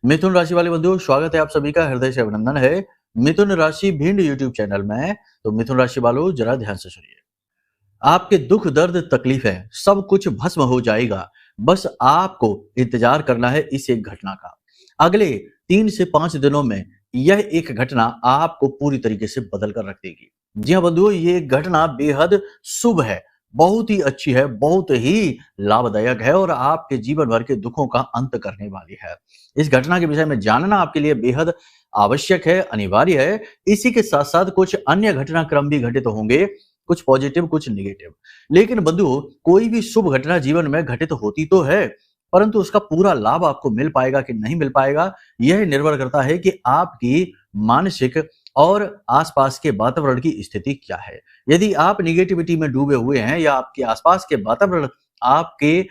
मिथुन राशि वाले बंधुओं, स्वागत है आप सभी का, हृदय से अभिनंदन है। मिथुन राशि भिंड यूट्यूब चैनल में। तो मिथुन राशि वालों, जरा ध्यान से सुनिए। आपके दुख दर्द तकलीफें सब कुछ भस्म हो जाएगा। बस आपको इंतजार करना है इस एक घटना का। अगले 3 से 5 दिनों में यह एक घटना आपको पूरी तरीके से बदल कर रख देगी। जी हाँ बंधुओं, ये घटना बेहद शुभ है, बहुत ही अच्छी है, बहुत ही लाभदायक है और आपके जीवन भर के दुखों का अंत करने वाली है। इस घटना के विषय में जानना आपके लिए बेहद आवश्यक है, अनिवार्य है। इसी के साथ साथ कुछ अन्य घटनाक्रम भी घटित होंगे, कुछ पॉजिटिव कुछ निगेटिव। लेकिन बंधुओं, कोई भी शुभ घटना जीवन में घटित होती तो है, परंतु उसका पूरा लाभ आपको मिल पाएगा कि नहीं मिल पाएगा, यह निर्भर करता है कि आपकी मानसिक और आसपास के वातावरण की स्थिति क्या है। यदि आप निगेटिविटी में डूबे हुए हैं या आपके आसपास के वातावरण आपके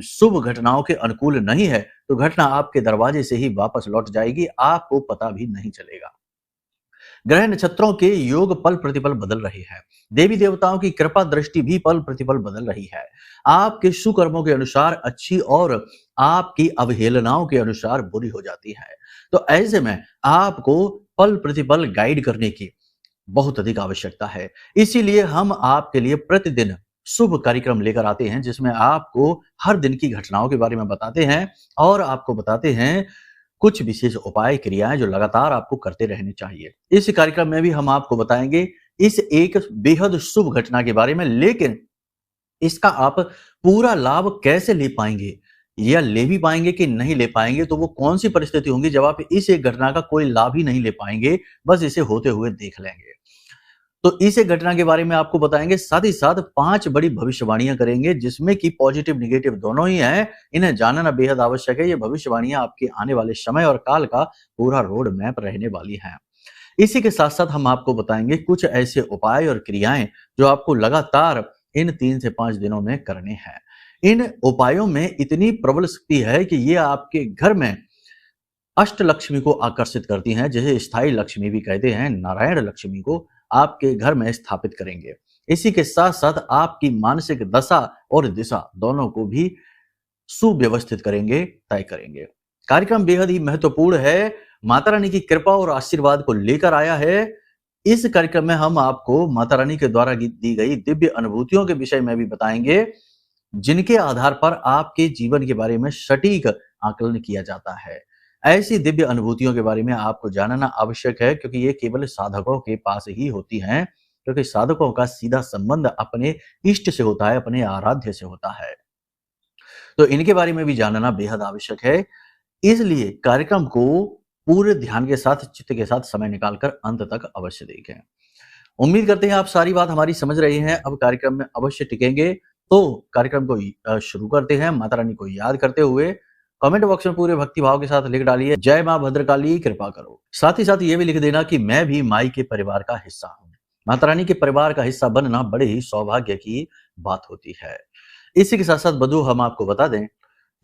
शुभ घटनाओं के अनुकूल नहीं है, तो घटना आपके दरवाजे से ही वापस लौट जाएगी, आपको पता भी नहीं चलेगा। ग्रह नक्षत्रों के योग पल प्रतिपल बदल रही है। देवी देवताओं की कृपा दृष्टि भी पल प्रतिपल बदल रही है। आपके सुकर्मों के अनुसार अच्छी और आपकी अवहेलनाओं के अनुसार बुरी हो जाती है। तो ऐसे में आपको पल प्रतिपल गाइड करने की बहुत अधिक आवश्यकता है। इसीलिए हम आपके लिए प्रतिदिन शुभ कार्यक्रम लेकर आते हैं, जिसमें आपको हर दिन की घटनाओं के बारे में बताते हैं और आपको बताते हैं कुछ विशेष उपाय क्रियाएं जो लगातार आपको करते रहने चाहिए। इस कार्यक्रम में भी हम आपको बताएंगे इस एक बेहद शुभ घटना के बारे में, लेकिन इसका आप पूरा लाभ कैसे ले पाएंगे या ले भी पाएंगे कि नहीं ले पाएंगे, तो वो कौन सी परिस्थिति होंगी जब आप इस एक घटना का कोई लाभ ही नहीं ले पाएंगे, बस इसे होते हुए देख लेंगे। तो इस एक घटना के बारे में आपको बताएंगे, साथ ही साथ 5 बड़ी भविष्यवाणियां करेंगे, जिसमें कि पॉजिटिव निगेटिव दोनों ही हैं। इन्हें जानना बेहद आवश्यक है। ये भविष्यवाणियां आपके आने वाले समय और काल का पूरा रोड मैप रहने वाली हैं। इसी के साथ साथ हम आपको बताएंगे कुछ ऐसे उपाय और क्रियाएं जो आपको लगातार इन 3 से 5 दिनों में करने हैं। इन उपायों में इतनी प्रबल शक्ति है कि ये आपके घर में अष्ट लक्ष्मी को आकर्षित करती हैं, जिसे स्थायी लक्ष्मी भी कहते हैं। नारायण लक्ष्मी को आपके घर में स्थापित करेंगे। इसी के साथ साथ आपकी मानसिक दशा और दिशा दोनों को भी सुव्यवस्थित करेंगे, तय करेंगे। कार्यक्रम बेहद ही महत्वपूर्ण है, माता रानी की कृपा और आशीर्वाद को लेकर आया है। इस कार्यक्रम में हम आपको माता रानी के द्वारा दी गई दिव्य अनुभूतियों के विषय में भी बताएंगे, जिनके आधार पर आपके जीवन के बारे में सटीक आकलन किया जाता है। ऐसी दिव्य अनुभूतियों के बारे में आपको जानना आवश्यक है, क्योंकि ये केवल साधकों के पास ही होती हैं, क्योंकि साधकों का सीधा संबंध अपने इष्ट से होता है, अपने आराध्य से होता है। तो इनके बारे में भी जानना बेहद आवश्यक है। इसलिए कार्यक्रम को पूरे ध्यान के साथ, चित्त के साथ समय निकालकर अंत तक अवश्य देखें। उम्मीद करते हैं आप सारी बात हमारी समझ रहे हैं, अब कार्यक्रम में अवश्य टिकेंगे। तो कार्यक्रम को शुरू करते हैं, माता रानी को याद करते हुए। कमेंट बॉक्स में पूरे भक्ति भाव के साथ लिख डालिए, जय मां भद्रकाली कृपा करो। साथ ही साथ ये भी लिख देना कि मैं भी माई के परिवार का हिस्सा हूं। माता रानी के परिवार का हिस्सा बनना बड़े ही सौभाग्य की बात होती है। इसी के साथ साथ बधू हम आपको बता दें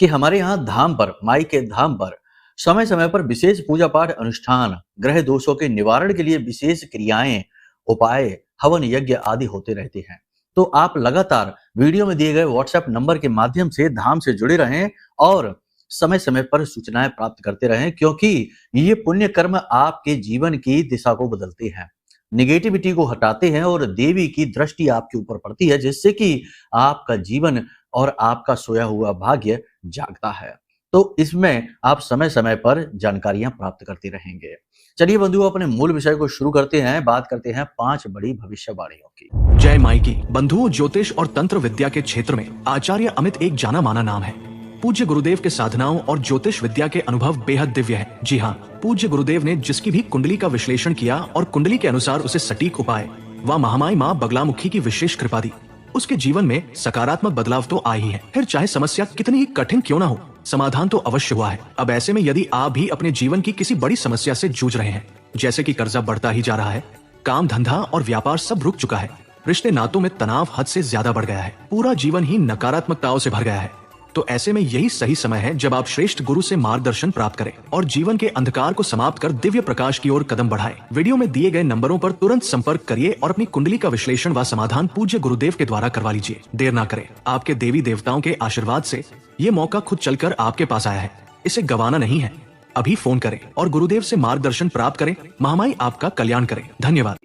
कि हमारे यहाँ धाम पर, माई के धाम पर समय समय पर विशेष पूजा पाठ अनुष्ठान, ग्रह दोषों के निवारण के लिए विशेष क्रियाएं, उपाय, हवन यज्ञ आदि होते रहते हैं। तो आप लगातार वीडियो में दिए गए व्हाट्सएप नंबर के माध्यम से धाम से जुड़े रहें और समय समय पर सूचनाएं प्राप्त करते रहें, क्योंकि ये पुण्य कर्म आपके जीवन की दिशा को बदलते हैं, निगेटिविटी को हटाते हैं और देवी की दृष्टि आपके ऊपर पड़ती है, जिससे कि आपका जीवन और आपका सोया हुआ भाग्य जागता है। तो इसमें आप समय समय पर जानकारियां प्राप्त करते रहेंगे। चलिए बंधुओं, अपने मूल विषय को शुरू करते हैं। बात करते हैं 5 बड़ी भविष्यवाणियों की। जय माई की। बंधुओं, ज्योतिष और तंत्र विद्या के क्षेत्र में आचार्य अमित एक जाना माना नाम है। पूज्य गुरुदेव के साधनाओं और ज्योतिष विद्या के अनुभव बेहद दिव्य है। जी हाँ, पूज्य गुरुदेव ने जिसकी भी कुंडली का विश्लेषण किया और कुंडली के अनुसार उसे सटीक उपाय व महामाई माँ बगलामुखी की विशेष कृपा दी, उसके जीवन में सकारात्मक बदलाव तो आए ही है। फिर चाहे समस्या कितनी ही कठिन क्यों ना हो, समाधान तो अवश्य हुआ है। अब ऐसे में यदि आप भी अपने जीवन की किसी बड़ी समस्या से जूझ रहे हैं, जैसे कि कर्जा बढ़ता ही जा रहा है, काम धंधा और व्यापार सब रुक चुका है, रिश्ते नातों में तनाव हद से ज्यादा बढ़ गया है, पूरा जीवन ही नकारात्मकताओं से भर गया है, तो ऐसे में यही सही समय है जब आप श्रेष्ठ गुरु से मार्गदर्शन प्राप्त करें और जीवन के अंधकार को समाप्त कर दिव्य प्रकाश की ओर कदम बढ़ाएं। वीडियो में दिए गए नंबरों पर तुरंत संपर्क करिए और अपनी कुंडली का विश्लेषण व समाधान पूज्य गुरुदेव के द्वारा करवा लीजिए। देर ना करें, आपके देवी देवताओं के आशीर्वाद से ये मौका खुद चलकर आपके पास आया है। इसे गंवाना नहीं है। अभी फोन करें और गुरुदेव से मार्गदर्शन प्राप्त करें। महामाई आपका कल्याण करें। धन्यवाद।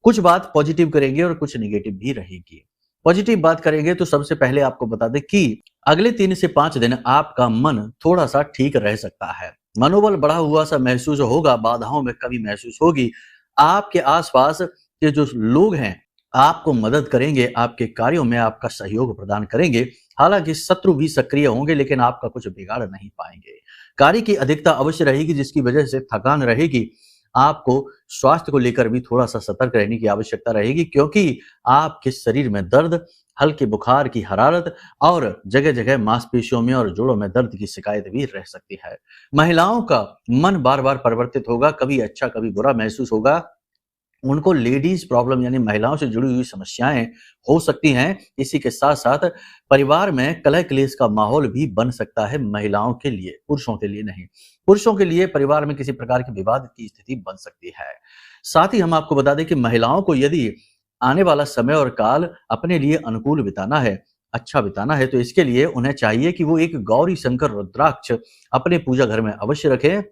कुछ बात पॉजिटिव करेंगे और कुछ नेगेटिव भी रहेगी। पॉजिटिव बात करेंगे तो सबसे पहले आपको बता दें कि अगले 3 से 5 दिन आपका मन थोड़ा सा ठीक रह सकता है। मनोबल बढ़ा हुआ सा महसूस होगा, बाधाओं में कमी महसूस होगी। आपके आसपास के जो लोग हैं आपको मदद करेंगे, आपके कार्यों में आपका सहयोग प्रदान करेंगे। हालांकि शत्रु भी सक्रिय होंगे लेकिन आपका कुछ बिगाड़ नहीं पाएंगे। कार्य की अधिकता अवश्य रहेगी जिसकी वजह से थकान रहेगी। आपको स्वास्थ्य को लेकर भी थोड़ा सा सतर्क रहने की आवश्यकता रहेगी क्योंकि आपके शरीर में दर्द, हल्के बुखार की हरारत और जगह जगह मांसपेशियों में और जोड़ों में दर्द की शिकायत भी रह सकती है। महिलाओं का मन बार बार परिवर्तित होगा, कभी अच्छा कभी बुरा महसूस होगा। उनको लेडीज प्रॉब्लम यानी महिलाओं से जुड़ी हुई समस्याएं हो सकती हैं। इसी के साथ साथ परिवार में कलह क्लेश का माहौल भी बन सकता है महिलाओं के लिए, पुरुषों के लिए नहीं। पुरुषों के लिए परिवार में किसी प्रकार की विवाद की स्थिति बन सकती है। साथ ही हम आपको बता दें कि महिलाओं को यदि आने वाला समय और काल अपने लिए अनुकूल बिताना है, अच्छा बिताना है, तो इसके लिए उन्हें चाहिए कि वो एक गौरी शंकर रुद्राक्ष अपने पूजा घर में अवश्य रखें।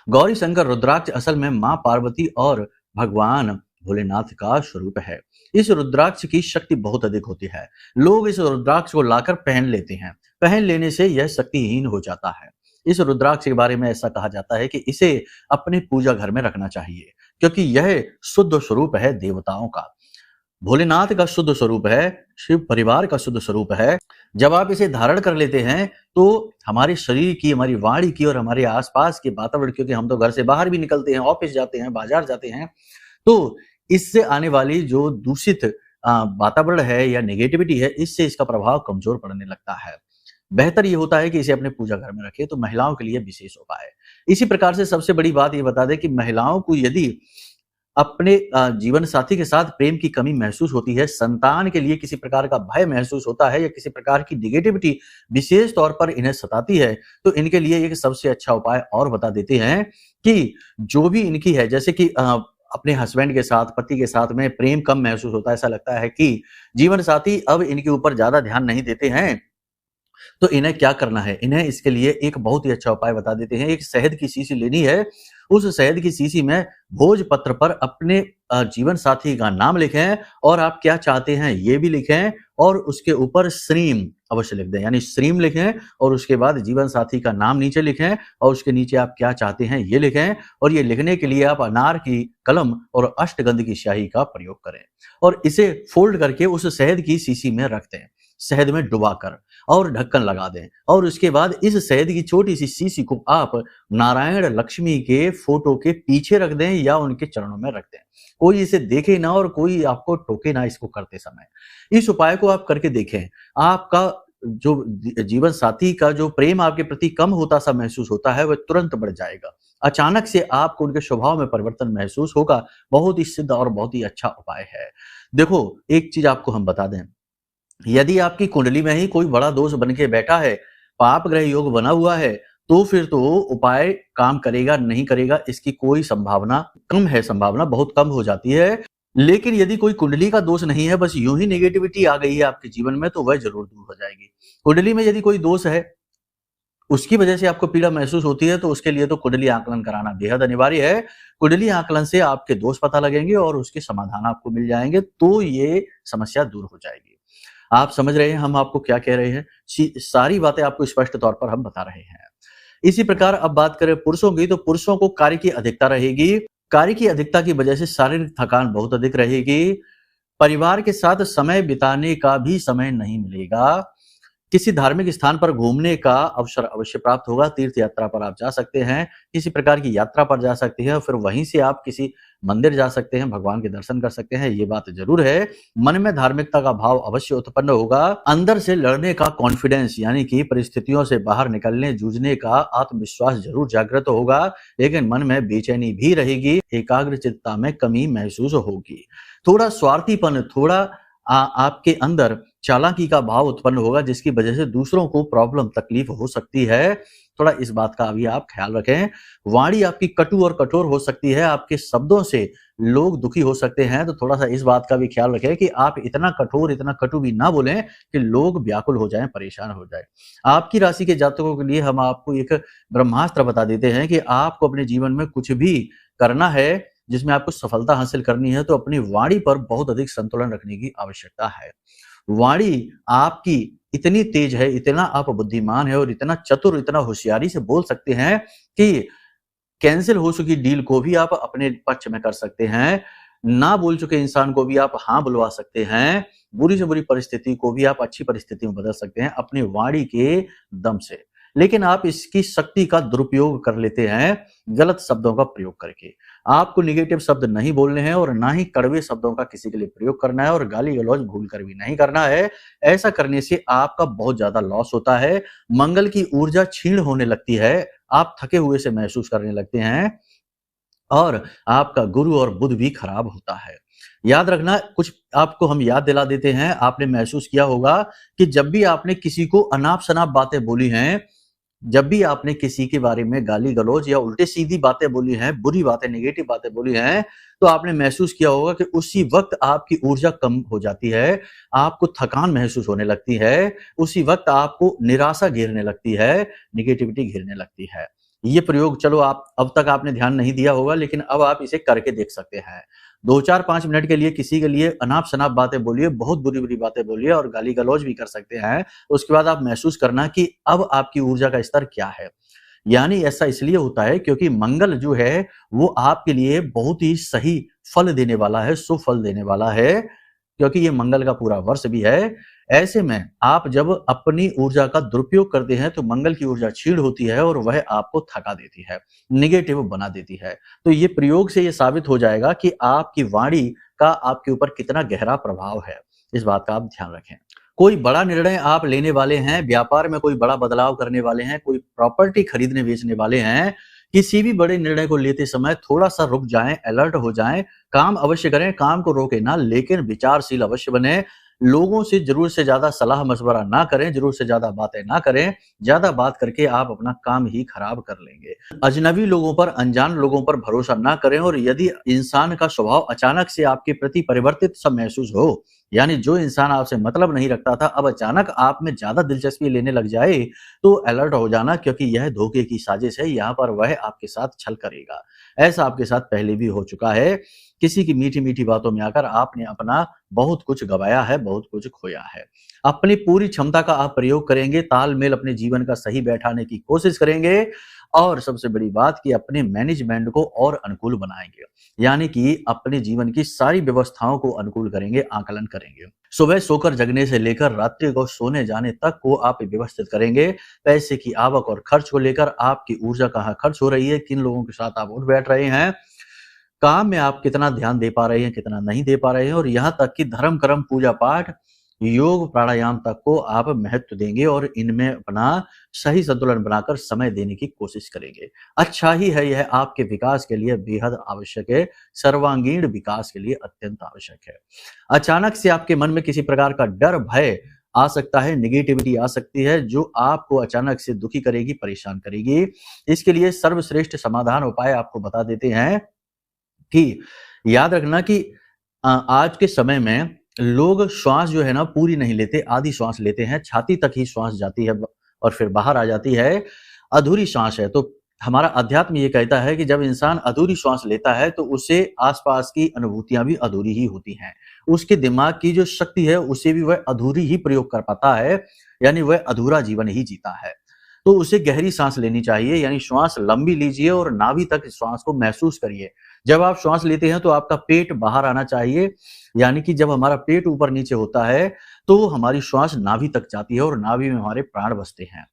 गौरी शंकर रुद्राक्ष असल में मां पार्वती और भगवान भोलेनाथ का स्वरूप है। इस रुद्राक्ष की शक्ति बहुत अधिक होती है। लोग इस रुद्राक्ष को लाकर पहन लेते हैं। पहन लेने से यह शक्तिहीन हो जाता है। इस रुद्राक्ष के बारे में ऐसा कहा जाता है कि इसे अपने पूजा घर में रखना चाहिए क्योंकि यह शुद्ध स्वरूप है देवताओं का, भोलेनाथ का शुद्ध स्वरूप है, शिव परिवार का शुद्ध स्वरूप है। जब आप इसे धारण कर लेते हैं तो हमारे शरीर की, हमारी वाणी की और हमारे आसपास के वातावरण, क्योंकि हम तो घर से बाहर भी निकलते हैं, ऑफिस जाते हैं, बाजार जाते हैं, तो इससे आने वाली जो दूषित वातावरण है या नेगेटिविटी है, इससे इसका प्रभाव कमजोर पड़ने लगता है। बेहतर ये होता है कि इसे अपने पूजा घर में रखें, तो महिलाओं के लिए विशेष उपाय है। इसी प्रकार से सबसे बड़ी बात ये बता दें कि महिलाओं को यदि अपने जीवन साथी के साथ प्रेम की कमी महसूस होती है, संतान के लिए किसी प्रकार का भय महसूस होता है या किसी प्रकार की नेगेटिविटी विशेष तौर पर इन्हें सताती है, तो इनके लिए एक सबसे अच्छा उपाय और बता देते हैं कि जो भी इनकी है, जैसे कि अपने हस्बैंड के साथ, पति के साथ में प्रेम कम महसूस होता है, ऐसा लगता है कि जीवन साथी अब इनके ऊपर ज्यादा ध्यान नहीं देते हैं, तो इन्हें क्या करना है? इन्हें इसके लिए एक बहुत ही अच्छा उपाय बता देते हैं। एक शहद की शीशी लेनी है। उस शहद की शीशी में भोजपत्र पर अपने जीवन साथी का नाम लिखें और आप क्या चाहते हैं ये भी लिखें और उसके ऊपर श्रीम अवश्य लिख दें, यानी श्रीम लिखें और उसके बाद जीवन साथी का नाम नीचे लिखें और उसके नीचे आप क्या चाहते हैं ये लिखें। और ये लिखने के लिए आप अनार की कलम और अष्टगंध की स्याही का प्रयोग करें और इसे फोल्ड करके उस शहद की शीशी में रख दें, शहद में डुबाकर, और ढक्कन लगा दें। और उसके बाद इस शहद की छोटी सी शीशी को आप नारायण लक्ष्मी के फोटो के पीछे रख दें या उनके चरणों में रख दें। कोई इसे देखे ना और कोई आपको टोके ना इसको करते समय। इस उपाय को आप करके देखें, आपका जो जीवन साथी का जो प्रेम आपके प्रति कम होता सा महसूस होता है वह तुरंत बढ़ जाएगा। अचानक से आपको उनके स्वभाव में परिवर्तन महसूस होगा। बहुत ही सिद्ध और बहुत ही अच्छा उपाय है। देखो, एक चीज आपको हम बता दें, यदि आपकी कुंडली में ही कोई बड़ा दोष बन के बैठा है, पाप ग्रह योग बना हुआ है, तो फिर तो उपाय काम करेगा नहीं करेगा इसकी कोई संभावना कम है, संभावना बहुत कम हो जाती है। लेकिन यदि कोई कुंडली का दोष नहीं है, बस यूं ही नेगेटिविटी आ गई है आपके जीवन में, तो वह जरूर दूर हो जाएगी। कुंडली में यदि कोई दोष है, उसकी वजह से आपको पीड़ा महसूस होती है, तो उसके लिए तो कुंडली आकलन कराना बेहद अनिवार्य है। कुंडली आकलन से आपके दोष पता लगेंगे और उसके समाधान आपको मिल जाएंगे, तो ये समस्या दूर हो जाएगी। आप समझ रहे हैं हम आपको क्या कह रहे हैं? सारी बातें आपको स्पष्ट तौर पर हम बता रहे हैं। इसी प्रकार अब बात करें पुरुषों की, तो पुरुषों को कार्य की अधिकता रहेगी। कार्य की अधिकता की वजह से शारीरिक थकान बहुत अधिक रहेगी। परिवार के साथ समय बिताने का भी समय नहीं मिलेगा। किसी धार्मिक स्थान पर घूमने का अवसर अवश्य प्राप्त होगा। तीर्थ यात्रा पर आप जा सकते हैं, किसी प्रकार की यात्रा पर जा सकते हैं, फिर वहीं से आप किसी मंदिर जा सकते हैं, भगवान के दर्शन कर सकते हैं। ये बात जरूर है। मन में धार्मिकता का भाव अवश्य उत्पन्न होगा। अंदर से लड़ने का कॉन्फिडेंस, यानी कि परिस्थितियों से बाहर निकलने, जूझने का आत्मविश्वास जरूर जागृत होगा, लेकिन मन में बेचैनी भी रहेगी। एकाग्रचित्तता में कमी महसूस होगी। थोड़ा स्वार्थीपन, थोड़ा आपके अंदर चालाकी का भाव उत्पन्न होगा, जिसकी वजह से दूसरों को प्रॉब्लम तकलीफ हो सकती है। थोड़ा इस बात का भी आप ख्याल रखें। वाणी आपकी कटु और कठोर हो सकती है, आपके शब्दों से लोग दुखी हो सकते हैं, तो थोड़ा सा इस बात का भी ख्याल रखें कि आप इतना कठोर, इतना कटु भी ना बोलें कि लोग व्याकुल हो जाएं, परेशान हो जाएं। आपकी राशि के जातकों के लिए हम आपको एक ब्रह्मास्त्र बता देते हैं कि आपको अपने जीवन में कुछ भी करना है, जिसमें आपको सफलता हासिल करनी है, तो अपनी वाणी पर बहुत अधिक संतुलन रखने की आवश्यकता है। वाणी आपकी इतनी तेज है, इतना आप बुद्धिमान है और इतना चतुर, इतना होशियारी से बोल सकते हैं कि कैंसिल हो चुकी डील को भी आप अपने पक्ष में कर सकते हैं। ना बोल चुके इंसान को भी आप हाँ बुलवा सकते हैं। बुरी से बुरी परिस्थिति को भी आप अच्छी परिस्थिति में बदल सकते हैं अपनी वाणी के दम से। लेकिन आप इसकी शक्ति का दुरुपयोग कर लेते हैं गलत शब्दों का प्रयोग करके। आपको नेगेटिव शब्द नहीं बोलने हैं और ना ही कड़वे शब्दों का किसी के लिए प्रयोग करना है और गाली-गलौज भूल कर भी नहीं करना है। ऐसा करने से आपका बहुत ज़्यादा लॉस होता है। मंगल की ऊर्जा क्षीण होने लगती है। आप थके हुए से महसूस करने लगते हैं और आपका गुरु और बुध भी खराब होता है। याद रखना, कुछ आपको हम याद दिला देते हैं। आपने महसूस किया होगा कि जब भी आपने किसी को अनाप-शनाप बातें बोली हैं, जब भी आपने किसी के बारे में गाली-गलौज या उल्टे-सीधी बातें बोली हैं, बुरी बातें, नेगेटिव बातें बोली हैं, तो आपने महसूस किया होगा कि उसी वक़्त आपकी ऊर्जा कम हो जाती है, आपको थकान महसूस होने लगती है, उसी वक़्त आपको निराशा घेरने लगती है, नेगेटिविटी घेरने लगती है। ये प्रयोग चलो आप अब तक आपने ध्यान नहीं दिया होगा, लेकिन अब आप इसे करके देख सकते हैं। 2, 4, 5 मिनट के लिए किसी के लिए अनाप-शनाप बातें बोलिए, बहुत बुरी-बुरी बातें बोलिए और गाली-गलौज भी कर सकते हैं। उसके बाद आप महसूस करना कि अब आपकी ऊर्जा का स्तर क्या है। यानी ऐसा इसलिए होता है क्योंकि मंगल जो है वो आपके लिए बहुत ही सही फल देने वाला है, शुभ फल देने वाला है, क्योंकि ये मंगल का पूरा वर्ष भी है। ऐसे में आप जब अपनी ऊर्जा का दुरुपयोग करते हैं तो मंगल की ऊर्जा क्षीण होती है और वह आपको थका देती है, नेगेटिव बना देती है। तो ये प्रयोग से ये साबित हो जाएगा कि आपकी वाणी का आपके ऊपर कितना गहरा प्रभाव है। इस बात का आप ध्यान रखें। कोई बड़ा निर्णय आप लेने वाले हैं, व्यापार में कोई बड़ा बदलाव करने वाले हैं, कोई प्रॉपर्टी खरीदने बेचने वाले हैं, किसी भी बड़े निर्णय को लेते समय थोड़ा-सा रुक जाएँ, अलर्ट हो जाएँ, काम अवश्य करें, काम को रोकें ना, लेकिन विचारशील अवश्य बनें। लोगों से ज़रूरत से ज़्यादा सलाह-मशवरा ना करें, ज़रूरत से ज़्यादा बातें ना करें, ज़्यादा बात करके आप अपना काम ही खराब कर लेंगे। अजनबी लोगों पर, अनजान लोगों पर भरोसा ना करें और यदि इंसान का स्वभाव अचानक से आपके प्रति परिवर्तित सा महसूस हो, यानी जो इंसान आपसे मतलब नहीं रखता था, अब अचानक आप में ज़्यादा दिलचस्पी लेने लग जाए, तो अलर्ट हो जाना, क्योंकि यह धोखे की साजिश है, यहाँ पर वह आपके साथ छल करेगा। ऐसा आपके साथ पहले भी हो चुका है। किसी की मीठी-मीठी बातों में आकर आपने अपना बहुत कुछ गँवाया है, बहुत कुछ खोया है। अपनी पूरी क्षमता का आप प्रयोग करेंगे, तालमेल अपने जीवन का सही बैठाने की कोशिश करेंगे और सबसे बड़ी बात कि अपने मैनेजमेंट को और अनुकूल बनाएँगे। यानी कि अपने जीवन की सारी व्यवस्थाओं को अनुकूल करेंगे, आकलन करेंगे। सुबह सोकर जगने से लेकर रात्रि को सोने जाने तक को आप व्यवस्थित करेंगे। पैसे की आवक और खर्च को लेकर आपकी ऊर्जा कहाँ खर्च हो रही है, किन लोगों के साथ आप उठ बैठ रहे हैं, काम में आप कितना ध्यान दे पा रहे हैं, कितना नहीं दे पा रहे हैं और यहाँ तक कि धर्म, कर्म, पूजा पाठ, योग, प्राणायाम तक को आप महत्व देंगे और इनमें अपना सही संतुलन बनाकर समय देने की कोशिश करेंगे। अच्छा ही है, यह आपके विकास के लिए बेहद आवश्यक है, सर्वांगीण विकास के लिए अत्यंत आवश्यक है। अचानक से आपके मन में किसी प्रकार का डर, भय आ सकता है, नेगेटिविटी आ सकती है, जो आपको अचानक से दुखी करेगी, परेशान करेगी। इसके लिए सर्वश्रेष्ठ समाधान उपाय आपको बता देते हैं कि याद रखना कि आज के समय में लोग श्वास जो है ना पूरी नहीं लेते, आधी श्वास लेते हैं, छाती तक ही श्वास जाती है और फिर बाहर आ जाती है, अधूरी श्वास है। तो हमारा अध्यात्म ये कहता है कि जब इंसान अधूरी श्वास लेता है तो उसे आसपास की अनुभूतियां भी अधूरी ही होती हैं। उसके दिमाग की जो शक्ति है उसे भी वह अधूरी ही प्रयोग कर पाता है, यानी वह अधूरा जीवन ही जीता है। तो उसे गहरी सांस लेनी चाहिए, यानी श्वास लंबी लीजिए और नाभि तक श्वास को महसूस करिए। जब आप श्वास लेते हैं तो आपका पेट बाहर आना चाहिए, यानी कि जब हमारा पेट ऊपर नीचे होता है तो हमारी श्वास नाभि तक जाती है और नाभि में हमारे प्राण बसते हैं।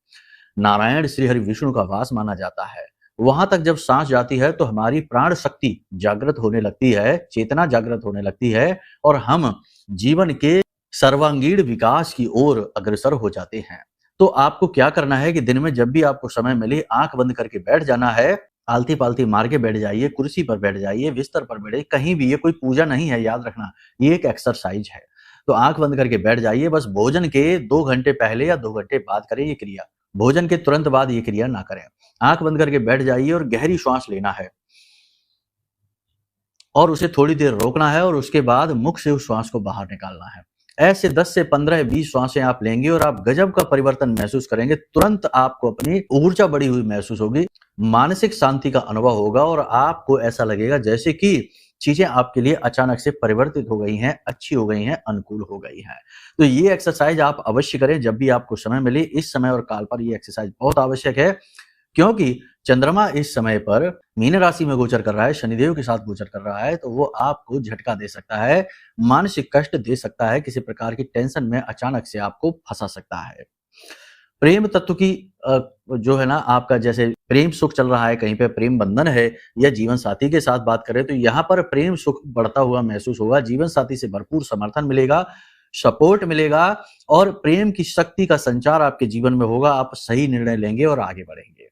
नारायण श्री हरि विष्णु का वास माना जाता है। वहां तक जब सांस जाती है तो हमारी प्राण शक्ति जागृत होने लगती है, चेतना जागृत होने लगती है और हम जीवन के सर्वांगीण विकास की ओर अग्रसर हो जाते हैं। तो आपको क्या करना है कि दिन में जब भी आपको समय मिले आंख बंद करके बैठ जाना है, आलती-पालती मार के बैठ जाइए, कुर्सी पर बैठ जाइए, बिस्तर पर बैठिए, कहीं भी। ये कोई पूजा नहीं है, याद रखना, ये एक एक्सरसाइज है। तो आंख बंद करके बैठ जाइए। बस भोजन के 2 घंटे पहले या 2 घंटे बाद करें ये क्रिया। भोजन के तुरंत बाद ये क्रिया ना करें। आंख बंद करके बैठ जाइए और गहरी श्वास लेना है और उसे थोड़ी देर रोकना है और उसके बाद मुख से उस श्वास को बाहर निकालना है। ऐसे 10 से 15-20 श्वासें आप लेंगे और आप गजब का परिवर्तन महसूस करेंगे। तुरंत आपको अपनी ऊर्जा बढ़ी हुई महसूस होगी, मानसिक शांति का अनुभव होगा और आपको ऐसा लगेगा जैसे कि चीजें आपके लिए अचानक से परिवर्तित हो गई हैं, अच्छी हो गई हैं, अनुकूल हो गई हैं। तो ये एक्सरसाइज आप अवश्य करें जब भी आपको समय मिले। इस समय और काल पर ये एक्सरसाइज बहुत आवश्यक है, क्योंकि चंद्रमा इस समय पर मीन राशि में गोचर कर रहा है, शनिदेव के साथ गोचर कर रहा है, तो वो आपको झटका दे सकता है, मानसिक कष्ट दे सकता है, किसी प्रकार की टेंशन में अचानक से आपको फंसा सकता है। प्रेम तत्व की जो है ना, आपका जैसे प्रेम सुख चल रहा है, कहीं पे प्रेम बंधन है या जीवन साथी के साथ बात करें तो यहाँ पर प्रेम सुख बढ़ता हुआ महसूस होगा। जीवन साथी से भरपूर समर्थन मिलेगा, सपोर्ट मिलेगा और प्रेम की शक्ति का संचार आपके जीवन में होगा। आप सही निर्णय लेंगे और आगे बढ़ेंगे।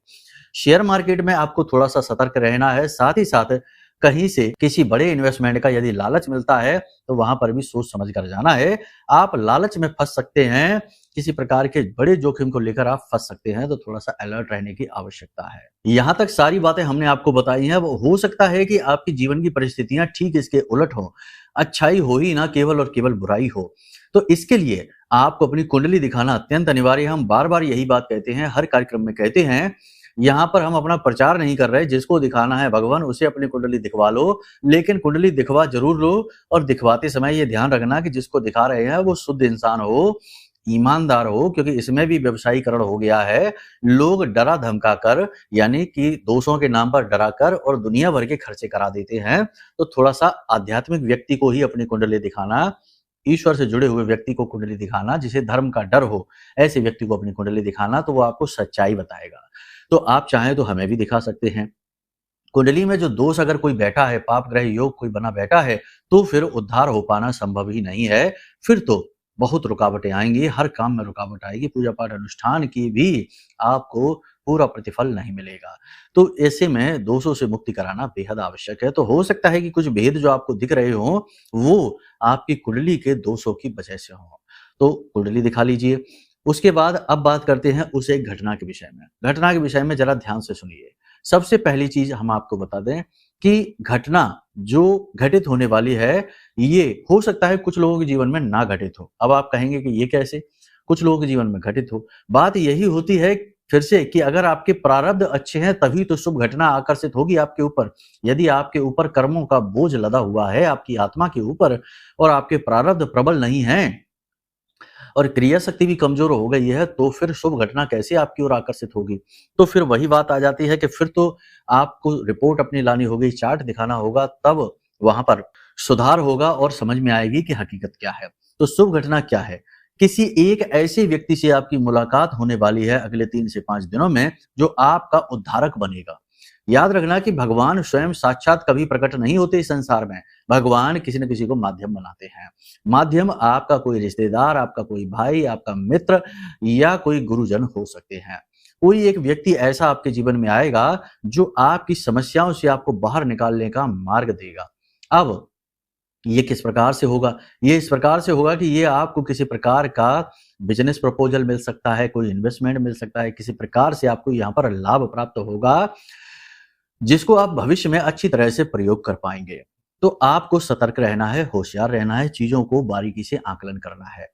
शेयर मार्केट में आपको थोड़ा सा सतर्क रहना है, साथ ही साथ कहीं से किसी बड़े इन्वेस्टमेंट का यदि लालच मिलता है तो वहां पर भी सोच समझ कर जाना है। आप लालच में फंस सकते हैं, किसी प्रकार के बड़े जोखिम को लेकर आप फंस सकते हैं, तो थोड़ा सा अलर्ट रहने की आवश्यकता है। यहाँ तक सारी बातें हमने आपको बताई हैं, वो हो सकता है कि आपकी जीवन की परिस्थितियां ठीक इसके उलट हो, अच्छाई हो ही ना, केवल और केवल बुराई हो। तो इसके लिए आपको अपनी कुंडली दिखाना अत्यंत अनिवार्य है। हम बार बार यही बात कहते हैं, हर कार्यक्रम में कहते हैं। यहाँ पर हम अपना प्रचार नहीं कर रहे, जिसको दिखाना है भगवान उसे अपनी कुंडली दिखवा लो, लेकिन कुंडली दिखवा जरूर लो और दिखवाते समय ये ध्यान रखना कि जिसको दिखा रहे हैं वो शुद्ध इंसान हो, ईमानदार हो, क्योंकि इसमें भी व्यवसायीकरण हो गया है। लोग डरा धमका कर, यानी कि दोषों के नाम पर डरा कर और दुनिया भर के खर्चे करा देते हैं। तो थोड़ा सा आध्यात्मिक व्यक्ति को ही अपनी कुंडली दिखाना, ईश्वर से जुड़े हुए व्यक्ति को कुंडली दिखाना, जिसे धर्म का डर हो, ऐसे व्यक्ति को अपनी कुंडली दिखाना, तो वो आपको सच्चाई बताएगा। तो आप चाहें तो हमें भी दिखा सकते हैं। कुंडली में जो दोष अगर कोई बैठा है, पाप ग्रह योग कोई बना बैठा है, तो फिर उद्धार हो पाना संभव ही नहीं है। फिर तो बहुत रुकावटें आएंगी, हर काम में रुकावट आएगी, पूजा पाठ अनुष्ठान की भी आपको पूरा प्रतिफल नहीं मिलेगा। तो ऐसे में दोषों से मुक्ति कराना बेहद आवश्यक है। तो हो सकता है कि कुछ भेद जो आपको दिख रहे हो वो आपकी कुंडली के दोषों की वजह से हो, तो कुंडली दिखा लीजिए। उसके बाद अब बात करते हैं उस एक घटना के विषय में। घटना के विषय में जरा ध्यान से सुनिए। सबसे पहली चीज हम आपको बता दें कि घटना जो घटित होने वाली है, ये हो सकता है कुछ लोगों के जीवन में ना घटित हो। अब आप कहेंगे कि ये कैसे, कुछ लोगों के जीवन में घटित हो। बात यही होती है फिर से कि अगर आपके प्रारब्ध अच्छे हैं तभी तो शुभ घटना आकर्षित होगी आपके ऊपर। यदि आपके ऊपर कर्मों का बोझ लदा हुआ है आपकी आत्मा के ऊपर और आपके प्रारब्ध प्रबल नहीं हैं और क्रिया शक्ति भी कमजोर हो गई है, तो फिर शुभ घटना कैसे आपकी ओर आकर्षित होगी। तो फिर वही बात आ जाती है कि फिर तो आपको रिपोर्ट अपनी लानी होगी, चार्ट दिखाना होगा, तब वहां पर सुधार होगा और समझ में आएगी कि हकीकत क्या है। तो शुभ घटना क्या है? किसी एक ऐसे व्यक्ति से आपकी मुलाकात होने वाली है अगले 3 से 5 दिनों में, जो आपका उद्धारक बनेगा। याद रखना कि भगवान स्वयं साक्षात कभी प्रकट नहीं होते इस संसार में। भगवान किसी न किसी को माध्यम बनाते हैं। माध्यम आपका कोई रिश्तेदार, आपका कोई भाई, आपका मित्र या कोई गुरुजन हो सकते हैं। कोई एक व्यक्ति ऐसा आपके जीवन में आएगा जो आपकी समस्याओं से आपको बाहर निकालने का मार्ग देगा। अब ये किस प्रकार से होगा? ये इस प्रकार से होगा कि ये आपको किसी प्रकार का बिजनेस प्रपोजल मिल सकता है, कोई इन्वेस्टमेंट मिल सकता है, किसी प्रकार से आपको यहाँ पर लाभ प्राप्त होगा, जिसको आप भविष्य में अच्छी तरह से प्रयोग कर पाएंगे। तो आपको सतर्क रहना है, होशियार रहना है, चीजों को बारीकी से आकलन करना है।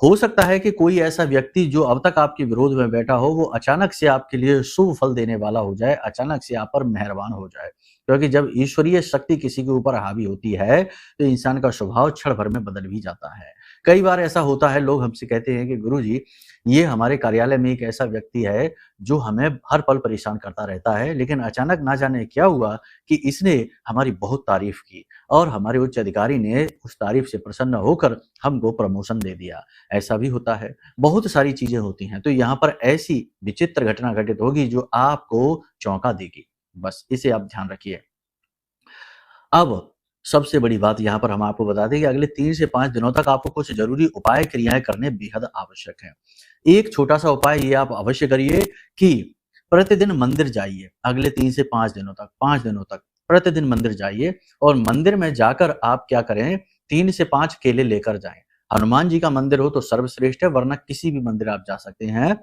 हो सकता है कि कोई ऐसा व्यक्ति जो अब तक आपके विरोध में बैठा हो, वो अचानक से आपके लिए शुभ फल देने वाला हो जाए, अचानक से आप पर मेहरबान हो जाए। क्योंकि जब ईश्वरीय शक्ति किसी के ऊपर हावी होती है तो इंसान का स्वभाव क्षण भर में बदल भी जाता है। कई बार ऐसा होता है, लोग हमसे कहते हैं कि गुरुजी, ये हमारे कार्यालय में एक ऐसा व्यक्ति है जो हमें हर पल परेशान करता रहता है, लेकिन अचानक ना जाने क्या हुआ कि इसने हमारी बहुत तारीफ की और हमारे उच्च अधिकारी ने उस तारीफ से प्रसन्न होकर हमको प्रमोशन दे दिया। ऐसा भी होता है, बहुत सारी चीजें होती हैं। तो यहाँ पर ऐसी विचित्र घटना घटित होगी जो आपको चौंका देगी। बस इसे आप ध्यान रखिए। अब सबसे बड़ी बात यहाँ पर हम आपको बता दें कि अगले 3 से 5 दिनों तक आपको कुछ जरूरी उपाय क्रियाएं करने बेहद आवश्यक है। एक छोटा सा उपाय ये आप अवश्य करिए कि प्रतिदिन मंदिर जाइए। अगले 3 से 5 दिनों तक, 5 दिनों तक प्रतिदिन मंदिर जाइए और मंदिर में जाकर आप क्या करें, 3 से 5 केले लेकर जाएं। हनुमान जी का मंदिर हो तो सर्वश्रेष्ठ है, वरना किसी भी मंदिर आप जा सकते हैं।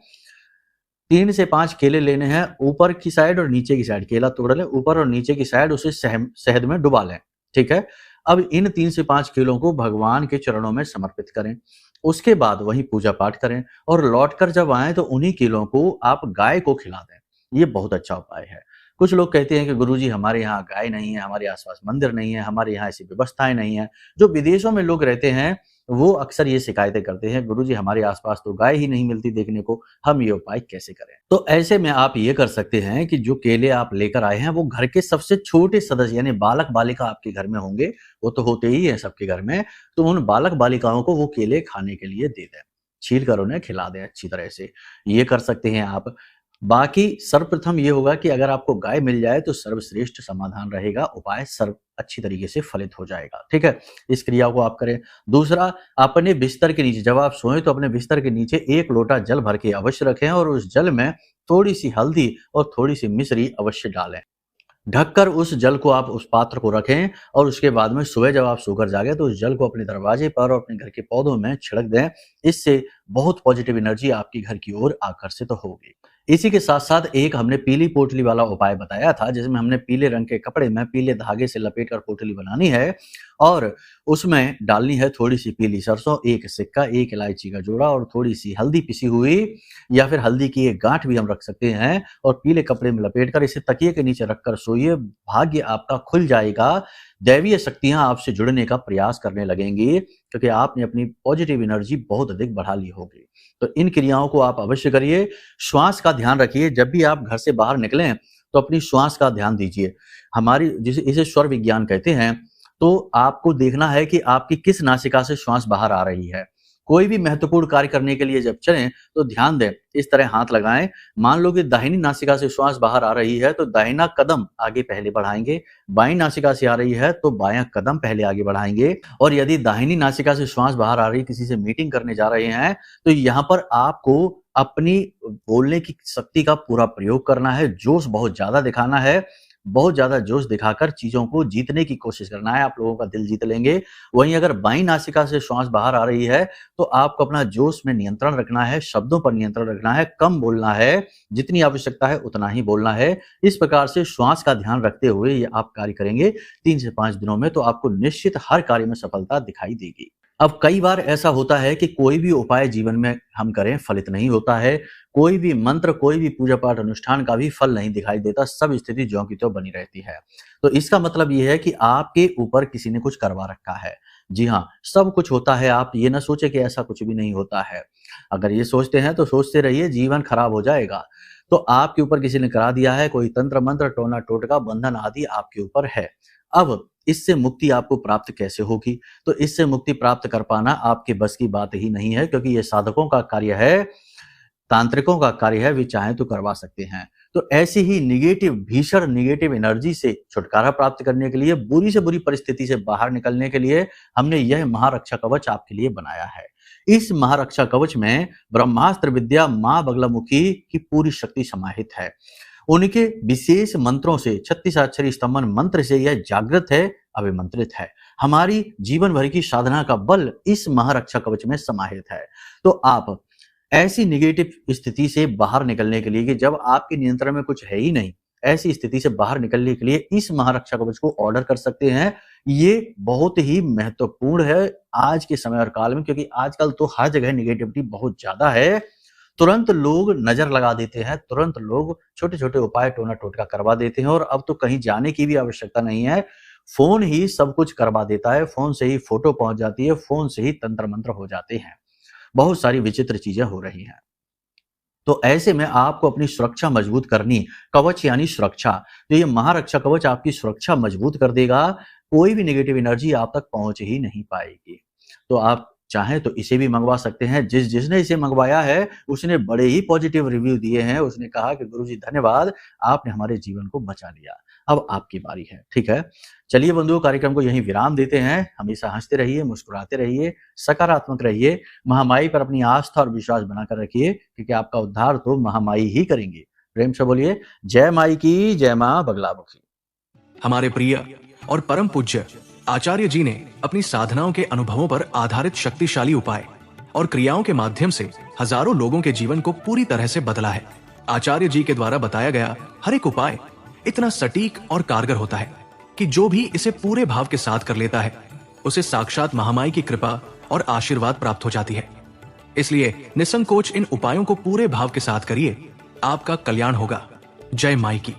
3 से 5 केले लेने हैं, ऊपर की साइड और नीचे की साइड केला तोड़ लें, ऊपर और नीचे की साइड उसे शहद में डुबा लें, ठीक है। अब इन 3 से 5 केलों को भगवान के चरणों में समर्पित करें। उसके बाद वहीं पूजा पाठ करें और लौटकर जब आएँ तो उन्हीं केलों को आप गाय को खिला दें। ये बहुत अच्छा उपाय है। कुछ लोग कहते हैं कि गुरुजी हमारे यहाँ गाय नहीं है, हमारे आस-पास मंदिर नहीं है, हमारे यहाँ ऐसी व्यवस्थाएँ नहीं हैं। जो विदेशों में लोग रहते हैं, वो अक्सर ये शिकायतें करते हैं, गुरुजी हमारे आस-पास तो गाय ही नहीं मिलती देखने को, हम ये उपाय कैसे करें? तो ऐसे में आप ये कर सकते हैं कि जो केले आप लेकर आए हैं, वो घर के सबसे छोटे सदस्य यानी बालक-बालिका आपके घर में होंगे, वो तो होते ही हैं सबके घर में, तो उन बालक-बालिकाओं को वो केले खाने के लिए दे दें। छील कर उन्हें खिला दें अच्छी तरह से, ये कर सकते हैं आप। बाकी सर्वप्रथम ये होगा कि अगर आपको गाय मिल जाए तो सर्वश्रेष्ठ समाधान रहेगा, उपाय सर्व अच्छी तरीके से फलित हो जाएगा, ठीक है? इस क्रिया को आप करें। दूसरा, अपने बिस्तर के नीचे जब आप सोएँ तो अपने बिस्तर के नीचे 1 लोटा जल भर के अवश्य रखें और उस जल में थोड़ी-सी हल्दी और थोड़ी-सी मिश्री अवश्य डालें। ढककर उस जल को आप उस पात्र को रखें और उसके बाद में सुबह जब आप सोकर जागें तो उस जल को अपने दरवाजे पर और अपने घर के पौधों में छिड़क दें। इससे बहुत पॉजिटिव एनर्जी आपके घर की ओर आकर्षित होगी। इसी के साथ-साथ एक हमने पीली पोटली वाला उपाय बताया था, जिसमें हमने पीले रंग के कपड़े में पीले धागे से लपेटकर पोटली बनानी है और उसमें डालनी है थोड़ी-सी पीली सरसों, 1 सिक्का, 1 इलायची का जोड़ा और थोड़ी-सी हल्दी पिसी हुई या फिर हल्दी की एक गाँठ भी हम रख सकते हैं और पीले कपड़े में लपेटकर इसे तकिए के नीचे रखकर सोइए। भाग्य आपका खुल जाएगा, दैवीय शक्तियाँ आपसे जुड़ने का प्रयास करने लगेंगी क्योंकि आपने अपनी पॉजिटिव एनर्जी बहुत अधिक बढ़ा ली होगी। तो इन क्रियाओं को आप अवश्य करिए। श्वास का ध्यान रखिए, जब भी आप घर से बाहर निकलें तो अपनी श्वास का ध्यान दीजिए। हमारी जिसे इसे स्वर विज्ञान कहते हैं, तो आपको देखना है कि आपकी किस नासिका से श्वास बाहर आ रही है। कोई भी महत्वपूर्ण कार्य करने के लिए जब चलें तो ध्यान दें, इस तरह हाथ लगाएं। मान लो कि दाहिनी नासिका से श्वास बाहर आ रही है तो दाहिना कदम आगे पहले बढ़ाएंगे, बाईं नासिका से आ रही है तो बायां कदम पहले आगे बढ़ाएंगे और यदि दाहिनी नासिका से श्वास बाहर आ रही है, किसी से मीटिंग करने जा रहे हैं तो यहाँ पर आपको अपनी बोलने की शक्ति का पूरा प्रयोग करना है, जोश बहुत ज्यादा दिखाना है, बहुत ज़्यादा जोश दिखाकर चीज़ों को जीतने की कोशिश करना है, आप लोगों का दिल जीत लेंगे। वहीं अगर बाईं नासिका से श्वास बाहर आ रही है, तो आपको अपना जोश में नियंत्रण रखना है, शब्दों पर नियंत्रण रखना है, कम बोलना है, जितनी आवश्यकता है उतना ही बोलना है। इस प्रकार से श्वास का ध्यान रखते हुए ये आप कार्य करेंगे 3 से 5 दिनों में तो आपको निश्चित हर कार्य में सफलता दिखाई देगी। अब कई बार ऐसा होता है कि कोई भी उपाय जीवन में हम करें फलित नहीं होता है, कोई भी मंत्र, कोई भी पूजा पाठ अनुष्ठान का भी फल नहीं दिखाई देता, सब स्थिति ज्यों की त्यों बनी रहती है। तो इसका मतलब ये है कि आपके ऊपर किसी ने कुछ करवा रखा है। जी हाँ, सब कुछ होता है, आप ये ना सोचें कि ऐसा कुछ भी नहीं होता है। अगर ये सोचते हैं तो सोचते रहिए, जीवन खराब हो जाएगा। तो आपके ऊपर किसी ने करा दिया है, कोई तंत्र मंत्र, टोना टोटका, बंधन आदि आपके ऊपर है। अब इससे मुक्ति आपको प्राप्त कैसे होगी? तो इससे मुक्ति प्राप्त कर पाना आपके बस की बात ही नहीं है, क्योंकि ये साधकों का कार्य है, तांत्रिकों का कार्य है, वे चाहें तो करवा सकते हैं। तो ऐसी ही भीषण नेगेटिव एनर्जी से छुटकारा प्राप्त करने के लिए, बुरी से बुरी परिस्थिति से बाहर निकलने के लिए हमने यह महारक्षा कवच आपके लिए बनाया है। इस महारक्षा कवच में ब्रह्मास्त्र विद्या माँ बगलामुखी की पूरी शक्ति समाहित है। उनके विशेष मंत्रों से 36 अक्षरी स्तंभन मंत्र से यह जागृत है, अभिमंत्रित है। हमारी जीवन भर की साधना का बल इस महारक्षा कवच में समाहित है। तो आप ऐसी नेगेटिव स्थिति से बाहर निकलने के लिए कि जब आपके नियंत्रण में कुछ है ही नहीं, ऐसी स्थिति से बाहर निकलने के लिए इस महारक्षा कवच को ऑर्डर कर सकते हैं। ये बहुत ही महत्वपूर्ण है आज के समय और काल में, क्योंकि आजकल तो हर जगह नेगेटिविटी बहुत ज्यादा है। तुरंत लोग नजर लगा देते हैं, तुरंत लोग छोटे-छोटे उपाय टोना टोटका करवा देते हैं और अब तो कहीं जाने की भी आवश्यकता नहीं है। फोन ही सब कुछ करवा देता है, फोन से ही फोटो पहुंच जाती है, फोन से ही तंत्र मंत्र हो जाते हैं। बहुत सारी विचित्र चीजें हो रही हैं। तो ऐसे में आपको अपनी सुरक्षा मजबूत करनी, कवच यानी सुरक्षा, तो ये महारक्षा कवच आपकी सुरक्षा मजबूत कर देगा, कोई भी नेगेटिव एनर्जी आप तक पहुंच ही नहीं पाएगी। तो आप चाहें तो इसे भी मंगवा सकते हैं। जिसने इसे मंगवाया है उसने बड़े ही पॉजिटिव रिव्यू दिए हैं। उसने कहा कि गुरुजी धन्यवाद, आपने हमारे जीवन को बचा लिया। अब आपकी बारी है, ठीक है। चलिए बंधुओं, कार्यक्रम को यहीं विराम देते हैं। हमेशा हंसते रहिए, मुस्कुराते रहिए, सकारात्मक रहिए, महामाई पर अपनी आस्था और विश्वास बनाकर रखिए, क्योंकि आपका उद्धार तो महामाई ही करेंगे। प्रेम से बोलिए जय माई की, जय मां बगलामुखी। हमारे प्रिय और परम पूज्य आचार्य जी ने अपनी साधनाओं के अनुभवों पर आधारित शक्तिशाली उपाय और क्रियाओं के माध्यम से हजारों लोगों के जीवन को पूरी तरह से बदला है। आचार्य जी के द्वारा बताया गया हर एक उपाय इतना सटीक और कारगर होता है कि जो भी इसे पूरे भाव के साथ कर लेता है उसे साक्षात महामाई की कृपा और आशीर्वाद प्राप्त हो जाती है। इसलिए निसंकोच इन उपायों को पूरे भाव के साथ करिए, आपका कल्याण होगा। जय माई की।